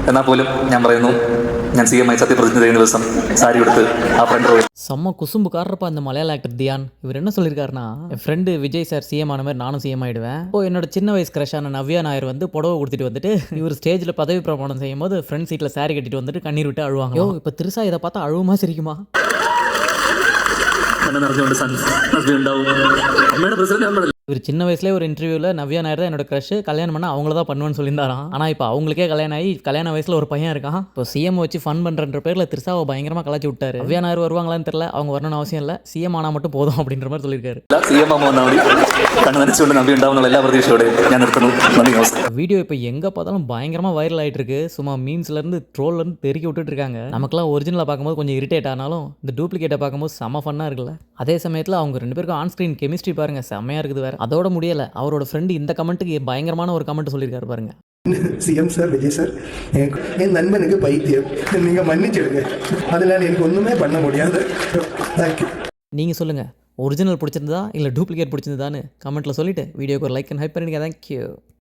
എന്നാൽ പോലും ഞാൻ പറയുന്നു, ഞാൻ CM ആയി സത്യപ്രതിജ്ഞ ചെയ്യുന്ന ദിവസം സാരി എടുത്ത് ആ ഫ്രണ്ട് റോയിൽ செம்ம குசும்புக்காரப்பா அந்த மலையாள ஆக்டர் தியான். இவர் என்ன சொல்லியிருக்காருன்னா, என் ஃப்ரெண்டு விஜய் சார் சிஎம் ஆன மாதிரி நானும் சிஎம் ஆயிடுவேன். இப்போ என்னோட சின்ன வயசு கிரஷான நவ்யா நாயர் வந்து புடவை கொடுத்துட்டு வந்துட்டு இவர் ஸ்டேஜில் பதவி பிரமாணம் செய்யும் போது ஃப்ரெண்ட் சீட்டில் சாரி கட்டிட்டு வந்துட்டு கண்ணீர் விட்டு அழுவாங்க. இப்போ திருசா இதை பார்த்தா அழுவுமா சிரிக்குமா? കണ്ണു നിറഞ്ഞുകൊണ്ട് ഹസ്ബൻഡ് ഉണ്ടാവും. അമ്മയുടെ പ്രസിഡന്റ് இவர் சின்ன வயசுலேயே ஒரு இன்டர்வியூவில் நவ்யா நாயர் தான் என்னோட க்ரஷ், கல்யாணம் பண்ணால் அவங்கள தான் பண்ணுவேன்னு சொல்லியிருந்தாராம். ஆனால் இப்போ அவங்களுக்கே கல்யாணம் ஆகி கல்யாண வயசில் ஒரு பையன் இருக்கான். இப்போ சிஎம் வச்சு ஃபன் பண்ணுற பேரில் திருசாவை பயங்கரமாக கலாச்சி விட்டாரு. நவ்யா நாயர் வருவாங்களான்னு தெரியல, அவங்க வரணும்னு அவசியம் இல்லை, சிஎம் ஆனால் மட்டும் போதும் அப்படின்ற மாதிரி சொல்லியிருக்காரு. CM ആകുമ്പോൾ വന്നാൽ മതി, കണ്ണു നനച്ചുകൊണ്ട് നമ്പി ഉണ്ടാവുന്ന എല്ലാ പ്രതീക്ഷയോടെ ഞാൻ നിർത്തുന്നു. നന്ദി, നമസ്കാരം. வீடியோ இப்போ எங்கே பார்த்தாலும் பயங்கரமாக வைரல் ஆகிட்டு இருக்கு. சும்மா மீம்ஸ்லேருந்து ட்ரோல்லேருந்து தெருக்கி விட்டுட்டு இருக்காங்க. நமக்குலாம் ஒரிஜினலாக பார்க்கும்போது கொஞ்சம் இரிட்டேட் ஆனாலும் இந்த டூப்ளிகேட்டை பார்க்கும்போது செம்ம ஃபன்னாக இருக்குல்ல. அதே சமயத்தில் அவங்க ரெண்டு பேருக்கும் ஆன் ஸ்க்ரீன் கெமிஸ்ட்ரி பாருங்க, செம்மையாக இருக்குது. வேறு அதோட முடியலை, அவரோட ஃப்ரெண்டு இந்த கமெண்ட்டுக்கு பயங்கரமான ஒரு கமெண்ட் சொல்லியிருக்காரு பாருங்க. சிஎம் சார், விஜய் சார், என் நண்பனுக்கு பைத்தியம், நீங்கள் மன்னிச்சிடுங்க, அதனால் எனக்கு ஒன்றுமே பண்ண முடியாது. தேங்க்யூ. நீங்கள் சொல்லுங்கள், ஒரிஜினல் பிடிச்சிருந்ததா இல்லை டூப்ளிகேட் பிடிச்சிருந்தான்னு கமெண்ட்டில் சொல்லிவிட்டு வீடியோக்கு ஒரு லைக் அண்ட் ஹைப் பண்ணிடுங்க. தேங்க்யூ.